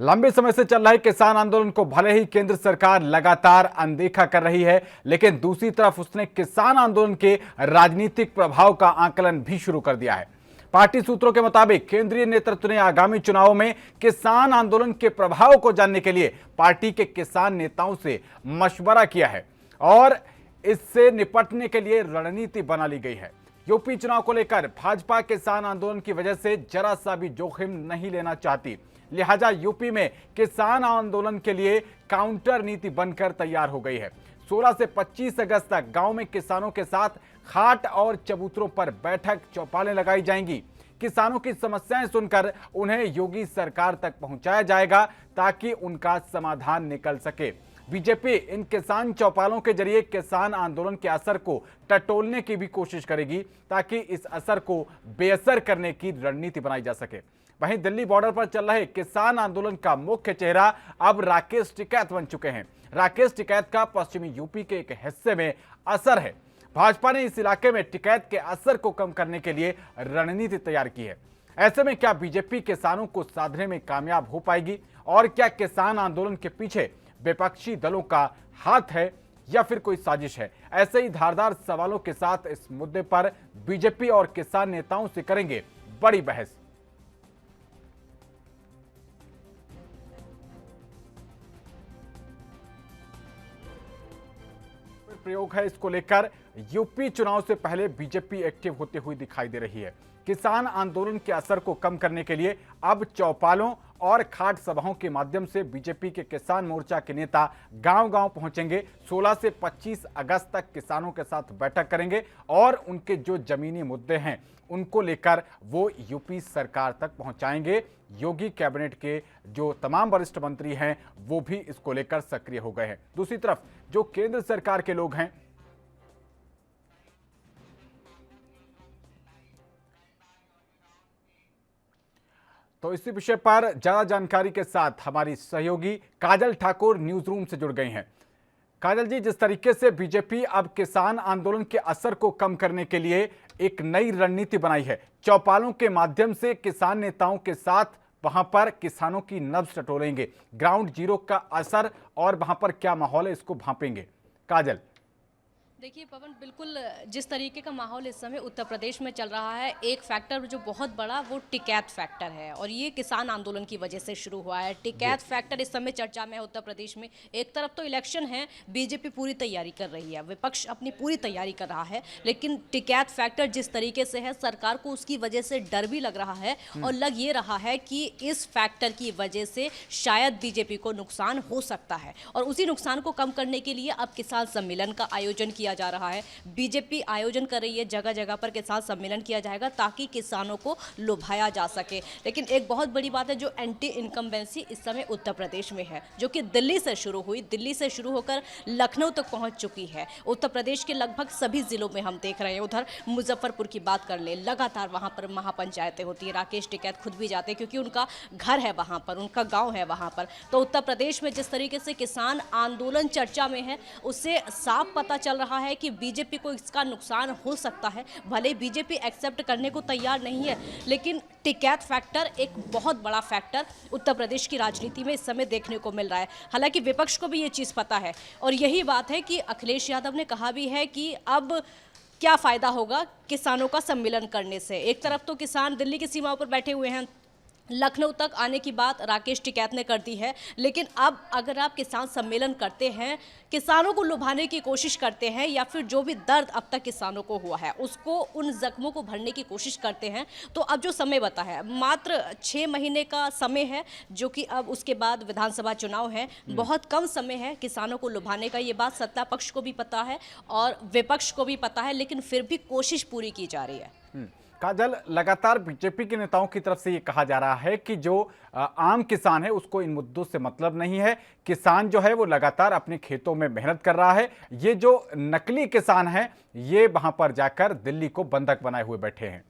लंबे समय से चल रहे किसान आंदोलन को भले ही केंद्र सरकार लगातार अनदेखा कर रही है, लेकिन दूसरी तरफ उसने किसान आंदोलन के राजनीतिक प्रभाव का आकलन भी शुरू कर दिया है। पार्टी सूत्रों के मुताबिक केंद्रीय नेतृत्व ने आगामी चुनावों में किसान आंदोलन के प्रभाव को जानने के लिए पार्टी के किसान नेताओं से मशवरा किया है और इससे निपटने के लिए रणनीति बना ली गई है। यूपी चुनाव को लेकर भाजपा किसान आंदोलन की वजह से जरा सा भी जोखिम नहीं लेना चाहती, लिहाजा यूपी में किसान आंदोलन के लिए काउंटर नीति बनकर तैयार हो गई है। 16 से 25 अगस्त तक गांव में किसानों के साथ खाट और चबूतरों पर बैठक चौपालें लगाई जाएंगी। किसानों की समस्याएं सुनकर उन्हें योगी सरकार तक पहुंचाया जाएगा ताकि उनका समाधान निकल सके। बीजेपी इन किसान चौपालों के जरिए किसान आंदोलन के असर को टटोलने की भी कोशिश करेगी ताकि इस असर को बेअसर करने की रणनीति बनाई जा सके। वहीं दिल्ली बॉर्डर पर चल रहे किसान आंदोलन का मुख्य चेहरा अब राकेश टिकैत बन चुके हैं। राकेश टिकैत का पश्चिमी यूपी के एक हिस्से में असर है। भाजपा ने इस इलाके में टिकैत के असर को कम करने के लिए रणनीति तैयार की है। ऐसे में क्या बीजेपी किसानों को साधने में कामयाब हो पाएगी और क्या किसान आंदोलन के पीछे विपक्षी दलों का हाथ है या फिर कोई साजिश है? ऐसे ही धारदार सवालों के साथ इस मुद्दे पर बीजेपी और किसान नेताओं से करेंगे बड़ी बहस। प्रयोग है, इसको लेकर यूपी चुनाव से पहले बीजेपी एक्टिव होते हुए दिखाई दे रही है। किसान आंदोलन के असर को कम करने के लिए अब चौपालों और खाट सभाओं के माध्यम से बीजेपी के किसान मोर्चा के नेता गांव-गांव पहुंचेंगे। 16 से 25 अगस्त तक किसानों के साथ बैठक करेंगे और उनके जो जमीनी मुद्दे हैं उनको लेकर वो यूपी सरकार तक पहुंचाएंगे। योगी कैबिनेट के जो तमाम वरिष्ठ मंत्री हैं वो भी इसको लेकर सक्रिय हो गए हैं। दूसरी तरफ जो केंद्र सरकार के लोग हैं तो इसी विषय पर ज्यादा जानकारी के साथ हमारी सहयोगी काजल ठाकुर न्यूज रूम से जुड़ गई हैं। काजल जी, जिस तरीके से बीजेपी अब किसान आंदोलन के असर को कम करने के लिए एक नई रणनीति बनाई है, चौपालों के माध्यम से किसान नेताओं के साथ वहां पर किसानों की नब्ज टटोलेंगे, ग्राउंड जीरो का असर और वहां पर क्या माहौल है इसको भांपेंगे। काजल, देखिए पवन, बिल्कुल जिस तरीके का माहौल इस समय उत्तर प्रदेश में चल रहा है, एक फैक्टर जो बहुत बड़ा वो टिकैत फैक्टर है और ये किसान आंदोलन की वजह से शुरू हुआ है। टिकैत फैक्टर इस समय चर्चा में है उत्तर प्रदेश में। एक तरफ तो इलेक्शन है, बीजेपी पूरी तैयारी कर रही है, विपक्ष अपनी पूरी तैयारी कर रहा है, लेकिन टिकैत फैक्टर जिस तरीके से है सरकार को उसकी वजह से डर भी लग रहा है और लग ये रहा है कि इस फैक्टर की वजह से शायद बीजेपी को नुकसान हो सकता है और उसी नुकसान को कम करने के लिए अब किसान सम्मेलन का आयोजन किया जा रहा है। बीजेपी आयोजन कर रही है, जगह जगह पर किसान सम्मेलन किया जाएगा ताकि किसानों को लुभाया जा सके। लेकिन एक बहुत बड़ी बात है, जो एंटी इनकम्बेंसी इस समय उत्तर प्रदेश में है, जो कि दिल्ली से शुरू हुई, दिल्ली से शुरू होकर लखनऊ तक पहुंच चुकी है। उत्तर प्रदेश के लगभग सभी जिलों में हम देख रहे हैं। उधर मुजफ्फरपुर की बात कर ले, लगातार वहां पर महापंचायतें होती है। राकेश टिकैत खुद भी जाते हैं क्योंकि उनका घर है वहां पर, उनका गाँव है वहां पर। तो उत्तर प्रदेश में जिस तरीके से किसान आंदोलन चर्चा में है, उससे साफ पता चल रहा है कि बीजेपी को इसका नुकसान हो सकता है। भले बीजेपी एक्सेप्ट करने को तैयार नहीं है, लेकिन टिकैत फैक्टर एक बहुत बड़ा फैक्टर उत्तर प्रदेश की राजनीति में इस समय देखने को मिल रहा है। हालांकि विपक्ष को भी ये चीज़ पता है और यही बात है कि अखिलेश यादव ने कहा भी है कि अब क्या फ़ायदा होगा किसानों का सम्मेलन करने से। एक तरफ तो किसान दिल्ली की सीमा पर बैठे हुए हैं, लखनऊ तक आने की बात राकेश टिकैत ने कर दी है, लेकिन अब अगर आप किसान सम्मेलन करते हैं, किसानों को लुभाने की कोशिश करते हैं या फिर जो भी दर्द अब तक किसानों को हुआ है उसको, उन जख्मों को भरने की कोशिश करते हैं, तो अब जो समय बता है मात्र 6 महीने का समय है, जो कि अब उसके बाद विधानसभा चुनाव है, बहुत कम समय है किसानों को लुभाने का। ये बात सत्ता पक्ष को भी पता है और विपक्ष को भी पता है, लेकिन फिर भी कोशिश पूरी की जा रही है। काजल, लगातार बीजेपी के नेताओं की तरफ से ये कहा जा रहा है कि जो आम किसान है उसको इन मुद्दों से मतलब नहीं है। किसान जो है वो लगातार अपने खेतों में मेहनत कर रहा है। ये जो नकली किसान है ये वहां पर जाकर दिल्ली को बंधक बनाए हुए बैठे हैं।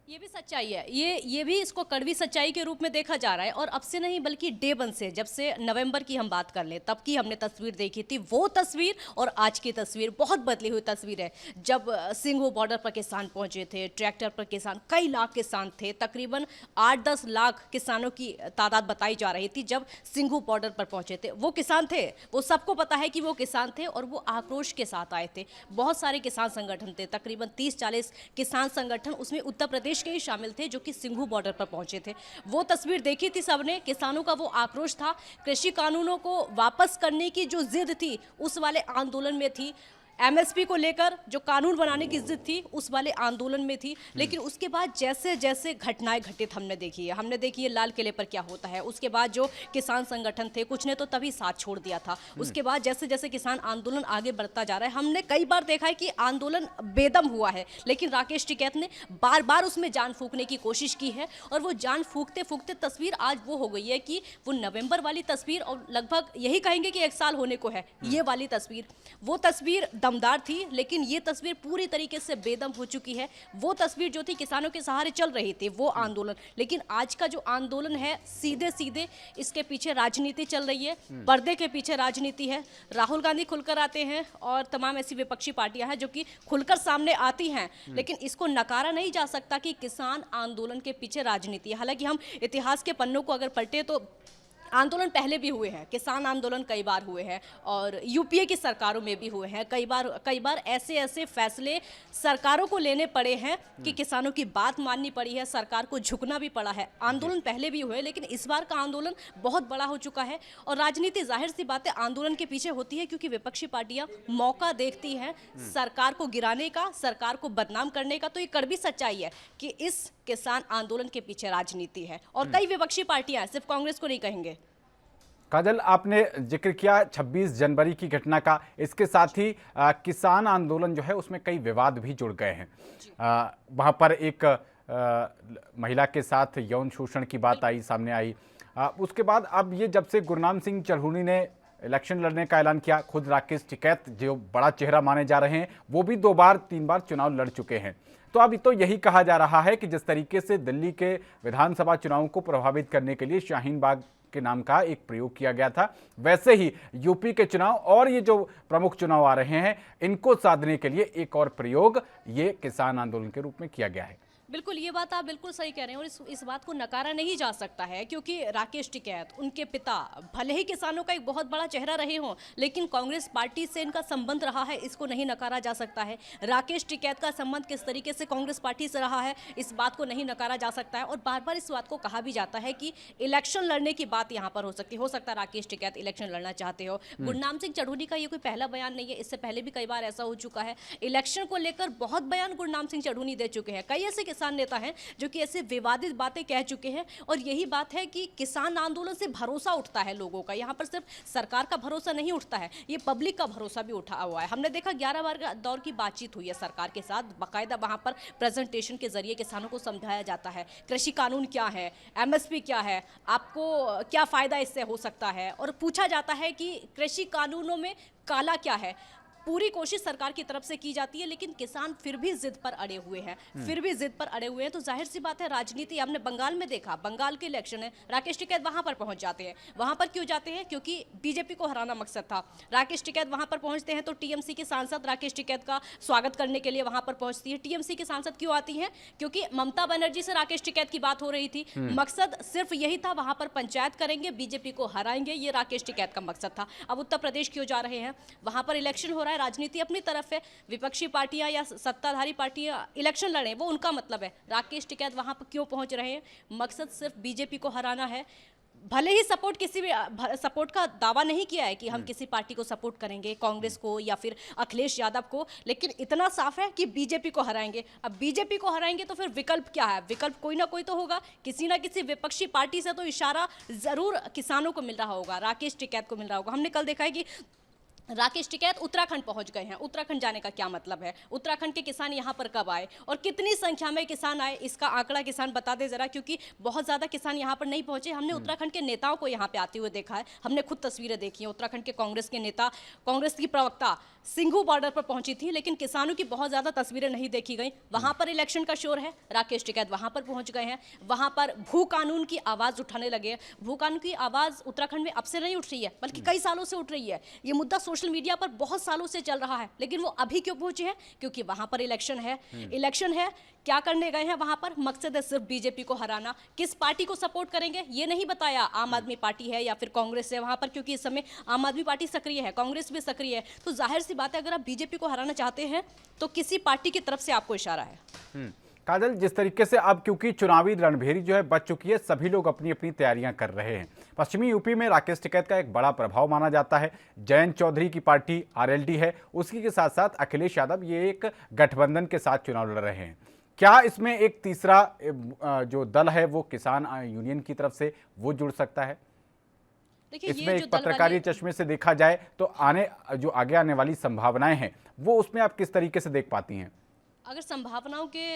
ये भी सच्चाई है, ये भी इसको कड़वी सच्चाई के रूप में देखा जा रहा है। और अब से नहीं बल्कि डे वन से, जब से नवंबर की हम बात कर लें तब की हमने तस्वीर देखी थी, वो तस्वीर और आज की तस्वीर बहुत बदली हुई तस्वीर है। जब सिंघू बॉर्डर पर किसान पहुंचे थे, ट्रैक्टर पर किसान, कई लाख किसान थे, तकरीबन 8-10 लाख किसानों की तादाद बताई जा रही थी जब सिंघू बॉर्डर पर पहुंचे थे। वो किसान थे, वो सबको पता है कि वो किसान थे और वो आक्रोश के साथ आए थे। बहुत सारे किसान संगठन थे, तकरीबन 30-40 किसान संगठन, उसमें उत्तर प्रदेश के ही शामिल थे, जो कि सिंघू बॉर्डर पर पहुंचे थे। वो तस्वीर देखी थी सबने, किसानों का वो आक्रोश था, कृषि कानूनों को वापस करने की जो जिद थी उस वाले आंदोलन में थी, एमएसपी को लेकर जो कानून बनाने की जिद थी उस वाले आंदोलन में थी। लेकिन उसके बाद जैसे जैसे घटनाएं घटित हमने देखी है लाल किले पर क्या होता है। उसके बाद जो किसान संगठन थे कुछ ने तो तभी साथ छोड़ दिया था। उसके बाद जैसे जैसे किसान आंदोलन आगे बढ़ता जा रहा है, हमने कई बार देखा है कि आंदोलन बेदम हुआ है, लेकिन राकेश टिकैत ने बार बार उसमें जान फूंकने की कोशिश की है। और वो जान फूंकते फूंकते तस्वीर आज वो हो गई है कि वो नवंबर वाली तस्वीर, और लगभग यही कहेंगे कि 1 साल होने को है, ये वाली तस्वीर, वो तस्वीर दमदार थी, लेकिन ये तस्वीर पूरी तरीके से बेदम हो चुकी है। वो तस्वीर जो थी किसानों के सहारे चल रही थी, वो आंदोलन, लेकिन आज का जो आंदोलन है सीधे सीधे इसके पीछे राजनीति चल रही है, पर्दे के पीछे राजनीति है। राहुल गांधी खुलकर आते हैं और तमाम ऐसी विपक्षी पार्टियां हैं जो कि खुलकर सामने आती हैं, लेकिन इसको नकारा नहीं जा सकता कि किसान आंदोलन के पीछे राजनीति है। हालांकि हम इतिहास के पन्नों को अगर पलटे तो आंदोलन पहले भी हुए हैं, किसान आंदोलन कई बार हुए हैं और यूपीए की सरकारों में भी हुए हैं। कई बार ऐसे फैसले सरकारों को लेने पड़े हैं कि किसानों की बात माननी पड़ी है, सरकार को झुकना भी पड़ा है। आंदोलन पहले भी हुए, लेकिन इस बार का आंदोलन बहुत बड़ा हो चुका है। और राजनीति जाहिर सी बात है आंदोलन के पीछे होती है, क्योंकि विपक्षी पार्टियां मौका देखती हैं सरकार को गिराने का, सरकार को बदनाम करने का। तो ये कड़वी सच्चाई है कि इस किसान आंदोलन के पीछे राजनीति है और कई विपक्षी पार्टियां, सिर्फ कांग्रेस को नहीं कहेंगे। काजल, आपने जिक्र किया 26 जनवरी की घटना का, इसके साथ ही किसान आंदोलन जो है उसमें कई विवाद भी जुड़ गए हैं। वहाँ पर एक महिला के साथ यौन शोषण की बात सामने आई। उसके बाद अब ये जब से गुरनाम सिंह चढ़ूनी ने इलेक्शन लड़ने का ऐलान किया, खुद राकेश टिकैत जो बड़ा चेहरा माने जा रहे हैं वो भी 2 बार 3 बार चुनाव लड़ चुके हैं। तो अब तो यही कहा जा रहा है कि जिस तरीके से दिल्ली के विधानसभा चुनावों को प्रभावित करने के लिए शाहीन बाग के नाम का एक प्रयोग किया गया था, वैसे ही यूपी के चुनाव और ये जो प्रमुख चुनाव आ रहे हैं इनको साधने के लिए एक और प्रयोग ये किसान आंदोलन के रूप में किया गया है। बिल्कुल, ये बात आप बिल्कुल सही कह रहे हैं और इस बात को नकारा नहीं जा सकता है, क्योंकि राकेश टिकैत, उनके पिता भले ही किसानों का एक बहुत बड़ा चेहरा रहे हों, लेकिन कांग्रेस पार्टी से इनका संबंध रहा है, इसको नहीं नकारा जा सकता है। राकेश टिकैत का संबंध किस तरीके से कांग्रेस पार्टी से रहा है, इस बात को नहीं नकारा जा सकता है। और बार बार इस बात को कहा भी जाता है कि इलेक्शन लड़ने की बात यहाँ पर हो सकता है राकेश टिकैत इलेक्शन लड़ना चाहते हो। गुरनाम सिंह चढ़ूनी का ये कोई पहला बयान नहीं है, इससे पहले भी कई बार ऐसा हो चुका है। इलेक्शन को लेकर बहुत बयान गुरनाम सिंह चढ़ूनी दे चुके हैं। कई ऐसे किसान नेता हैं जो कि ऐसे विवादित बातें कह चुके हैं। और यही बात है कि किसान आंदोलन से भरोसा उठता है लोगों का। यहाँ पर सिर्फ सरकार का भरोसा नहीं उठता है, ये पब्लिक का भरोसा भी उठा हुआ है। हमने देखा 11 बार दौर की बातचीत हुई है सरकार के साथ, बाकायदा वहाँ पर प्रेजेंटेशन के जरिए किसानों को समझाया जाता है कृषि कानून क्या है, एमएसपी क्या है, आपको क्या फायदा इससे हो सकता है, और पूछा जाता है कि कृषि कानूनों में काला क्या है। पूरी कोशिश सरकार की तरफ से की जाती है, लेकिन किसान फिर भी जिद पर अड़े हुए हैं, तो जाहिर सी बात है राजनीति। हमने बंगाल में देखा, बंगाल के इलेक्शन है, राकेश टिकैत वहां पर पहुंच जाते हैं। वहां पर क्यों जाते हैं? क्योंकि बीजेपी को हराना मकसद था। राकेश टिकैत वहां पर पहुंचते हैं तो टीएमसी की सांसद राकेश टिकैत का स्वागत करने के लिए वहां पर पहुंचती है। टीएमसी की सांसद क्यों आती है? क्योंकि ममता बनर्जी से राकेश टिकैत की बात हो रही थी। मकसद सिर्फ यही था, वहां पर पंचायत करेंगे, बीजेपी को हराएंगे, ये राकेश टिकैत का मकसद था। अब उत्तर प्रदेश क्यों जा रहे हैं? वहां पर इलेक्शन हो रहा है, राजनीति अपनी तरफ है, विपक्षी पार्टियां या सत्ताधारी पार्टियां इलेक्शन लड़ें, वो उनका मतलब है। राकेश टिकैत वहां पर क्यों पहुंच रहे हैं? मकसद सिर्फ बीजेपी को हराना है। भले ही सपोर्ट का दावा नहीं किया है कि हम किसी पार्टी को सपोर्ट करेंगे, कांग्रेस को या फिर अखिलेश यादव को, लेकिन इतना साफ है कि बीजेपी को हराएंगे। अब बीजेपी को हराएंगे तो फिर विकल्प क्या है? विकल्प कोई ना कोई तो होगा, किसी ना किसी विपक्षी पार्टी से तो इशारा जरूर किसानों को मिल रहा होगा, राकेश टिकैत को मिल रहा होगा। हमने कल देखा है कि राकेश टिकैत उत्तराखंड पहुंच गए हैं। उत्तराखंड जाने का क्या मतलब है? उत्तराखंड के किसान यहां पर कब आए और कितनी संख्या में किसान आए, इसका आंकड़ा किसान बता दे जरा, क्योंकि बहुत ज़्यादा किसान यहां पर नहीं पहुंचे। हमने उत्तराखंड के नेताओं को यहां पे आते हुए देखा है, हमने खुद तस्वीरें देखी हैं। उत्तराखंड के कांग्रेस के नेता, कांग्रेस की प्रवक्ता सिंघू बॉर्डर पर पहुंची थी, लेकिन किसानों की बहुत ज़्यादा तस्वीरें नहीं देखी गई। वहां पर इलेक्शन का शोर है, राकेश टिकैत वहां पर पहुंच गए हैं, वहां पर भू कानून की आवाज़ उठाने लगे हैं। भू कानून की आवाज़ उत्तराखंड में अब से नहीं उठ रही है, बल्कि कई सालों से उठ रही है। ये मुद्दा सोशल मीडिया पर बहुत सालों से चल रहा है, लेकिन वो अभी क्यों पहुंचे हैं? क्योंकि वहां पर इलेक्शन है। इलेक्शन है, क्या करने गए हैं वहां पर? मकसद है सिर्फ बीजेपी को हराना। किस पार्टी को सपोर्ट करेंगे ये नहीं बताया, आम आदमी पार्टी है या फिर कांग्रेस है वहां पर, क्योंकि इस समय आम आदमी पार्टी सक्रिय है, कांग्रेस भी सक्रिय है। तो जाहिर सी बात है, अगर आप बीजेपी को हराना चाहते हैं तो किसी पार्टी की तरफ से आपको इशारा है। काजल, जिस तरीके से अब क्योंकि चुनावी रणभेरी जो है बच चुकी है, सभी लोग अपनी अपनी तैयारियां कर रहे हैं। पश्चिमी यूपी में राकेश टिकैत का एक बड़ा प्रभाव माना जाता है। जयंत चौधरी की पार्टी आरएलडी है, उसी के साथ साथ अखिलेश यादव ये एक गठबंधन के साथ चुनाव लड़ रहे हैं। क्या इसमें एक तीसरा जो दल है वो किसान यूनियन की तरफ से वो जुड़ सकता है? देखिए, इसमें ये एक पत्रकारी चश्मे से देखा जाए तो आगे आने वाली संभावनाएं हैं वो उसमें आप किस तरीके से देख पाती हैं? अगर संभावनाओं के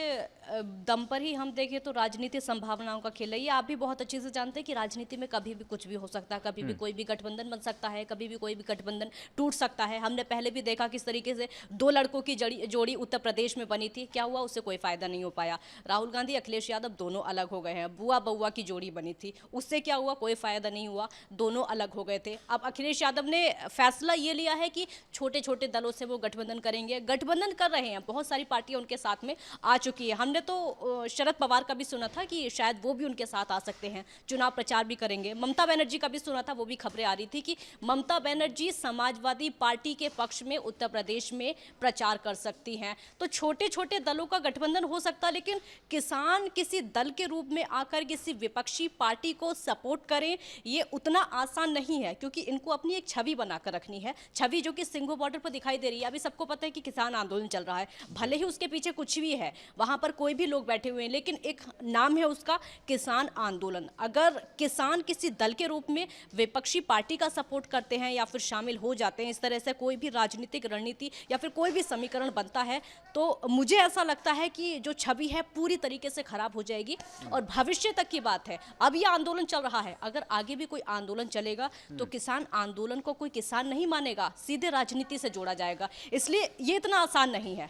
दम पर ही हम देखें तो राजनीति संभावनाओं का खेल है। ये आप भी बहुत अच्छे से जानते हैं कि राजनीति में कभी भी कुछ भी हो सकता है, कभी भी कोई भी गठबंधन बन सकता है, कभी भी कोई भी गठबंधन टूट सकता है। हमने पहले भी देखा किस तरीके से दो लड़कों की जोड़ी उत्तर प्रदेश में बनी थी, क्या हुआ? उससे कोई फायदा नहीं हो पाया। राहुल गांधी, अखिलेश यादव दोनों अलग हो गए हैं। बुआ बउआ की जोड़ी बनी थी, उससे क्या हुआ? कोई फायदा नहीं हुआ, दोनों अलग हो गए थे। अब अखिलेश यादव ने फैसला ये लिया है कि छोटे छोटे दलों से वो गठबंधन करेंगे, गठबंधन कर रहे हैं। बहुत सारी पार्टियां उनके साथ में आ चुकी है। हमने तो शरद पवार का भी सुना था कि शायद वो भी उनके साथ आ सकते हैं, चुनाव प्रचार भी करेंगे। ममता बनर्जी का भी सुना था, वो भी खबरें आ रही थी कि ममता बनर्जी समाजवादी पार्टी के पक्ष में उत्तर प्रदेश में प्रचार कर सकती हैं। तो छोटे छोटे दलों का गठबंधन हो सकता है, लेकिन किसान किसी दल के रूप में आकर किसी विपक्षी पार्टी को सपोर्ट करें ये उतना आसान नहीं है, क्योंकि इनको अपनी एक छवि बनाकर रखनी है। छवि जो कि सिंघू बॉर्डर पर दिखाई दे रही है। अभी सबको पता है कि किसान आंदोलन चल रहा है, भले ही उसके पीछे कुछ भी है, वहां पर कोई भी लोग बैठे हुए हैं, लेकिन एक नाम है उसका किसान आंदोलन। अगर किसान किसी दल के रूप में विपक्षी पार्टी का सपोर्ट करते हैं या फिर शामिल हो जाते हैं, इस तरह से कोई भी राजनीतिक रणनीति या फिर कोई भी समीकरण बनता है, तो मुझे ऐसा लगता है कि जो छवि है पूरी तरीके से खराब हो जाएगी। और भविष्य तक की बात है, अब यह आंदोलन चल रहा है, अगर आगे भी कोई आंदोलन चलेगा तो किसान आंदोलन को कोई किसान नहीं मानेगा, सीधे राजनीति से जोड़ा जाएगा। इसलिए ये इतना आसान नहीं है।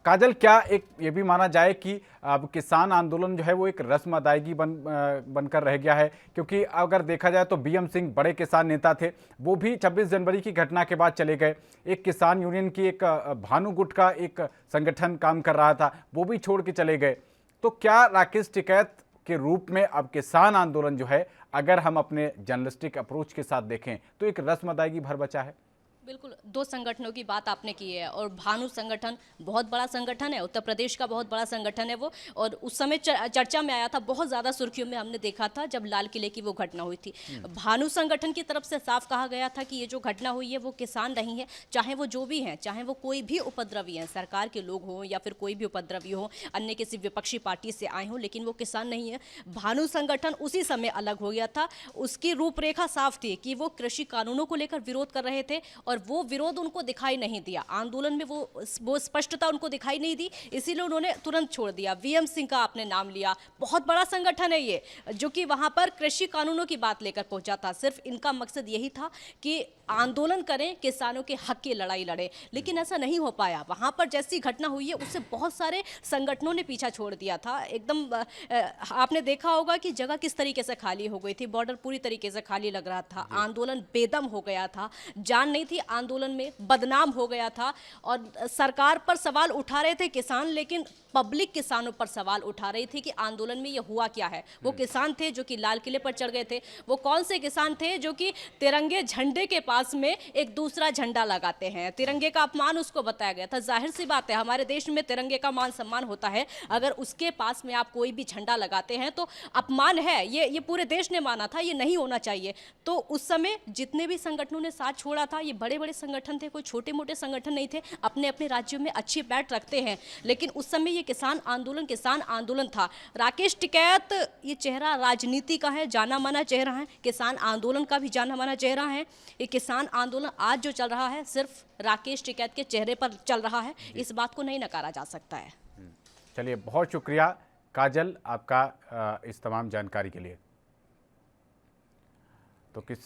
काजल, क्या एक ये भी माना जाए कि अब किसान आंदोलन जो है वो एक रस्म अदायगी बनकर रह गया है? क्योंकि अगर देखा जाए तो बीएम सिंह बड़े किसान नेता थे, वो भी 26 जनवरी की घटना के बाद चले गए। एक किसान यूनियन की एक भानु गुट का एक संगठन काम कर रहा था, वो भी छोड़ के चले गए। तो क्या राकेश टिकैत के रूप में अब किसान आंदोलन जो है, अगर हम अपने जर्नलिस्टिक अप्रोच के साथ देखें तो एक रस्म अदायगी भर बचा है? बिल्कुल, दो संगठनों की बात आपने की है, और भानु संगठन बहुत बड़ा संगठन है, उत्तर प्रदेश का बहुत बड़ा संगठन है वो। और उस समय चर्चा में आया था, बहुत ज़्यादा सुर्खियों में हमने देखा था जब लाल किले की वो घटना हुई थी। भानु संगठन की तरफ से साफ कहा गया था कि ये जो घटना हुई है वो किसान नहीं है, चाहे वो जो भी हैं, चाहे वो कोई भी उपद्रवी हैं, सरकार के लोग हों या फिर कोई भी उपद्रवी हो, अन्य किसी विपक्षी पार्टी से आए हों, लेकिन वो किसान नहीं है। भानु संगठन उसी समय अलग हो गया था। उसकी रूपरेखा साफ थी कि वो कृषि कानूनों को लेकर विरोध कर रहे थे, और वो विरोध उनको दिखाई नहीं दिया आंदोलन में, वो स्पष्टता उनको दिखाई नहीं दी, इसीलिए उन्होंने तुरंत छोड़ दिया। वीएम सिंह का आपने नाम लिया, बहुत बड़ा संगठन है ये, जो कि वहां पर कृषि कानूनों की बात लेकर पहुंचा था। सिर्फ इनका मकसद यही था कि आंदोलन करें, किसानों के हक की लड़ाई लड़े, लेकिन ऐसा नहीं हो पाया। वहां पर जैसी घटना हुई है उससे बहुत सारे संगठनों ने पीछा छोड़ दिया था। एकदम आपने देखा होगा कि जगह किस तरीके से खाली हो गई थी, बॉर्डर पूरी तरीके से खाली लग रहा था, आंदोलन बेदम हो गया था, जान नहीं थी आंदोलन में, बदनाम हो गया था। और सरकार पर सवाल उठा रहे थे किसान, लेकिन पब्लिक किसानों पर सवाल उठा रही थी कि आंदोलन में ये हुआ क्या है। वो किसान थे जो कि लाल किले पर चढ़ गए थे, वो कौन से किसान थे जो कि तिरंगे झंडे के पास में एक दूसरा झंडा लगाते हैं, तिरंगे का अपमान उसको बताया गया था। जाहिर सी बात है, हमारे देश में तिरंगे का मान सम्मान होता है, अगर उसके पास में आप कोई भी झंडा लगाते हैं तो अपमान है, ये पूरे देश ने माना था, ये नहीं होना चाहिए। तो उस समय जितने भी संगठनों ने साथ छोड़ा था, ये बड़े बड़े संगठन थे, कोई छोटे मोटे संगठन नहीं थे, अपने अपने राज्यों में अच्छी बैठ रखते हैं, लेकिन उस समय ये किसान आंदोलन था। राकेश टिकैत ये चेहरा राजनीति का है, जाना माना चेहरा है, किसान आंदोलन का भी जाना माना चेहरा है। ये किसान आंदोलन आज जो चल रहा है सिर्फ राकेश टिकैत के चेहरे पर चल रहा है, इस बात को नहीं नकारा जा सकता है। चलिए, बहुत शुक्रिया काजल आपका इस तमाम जानकारी के लिए। तो किस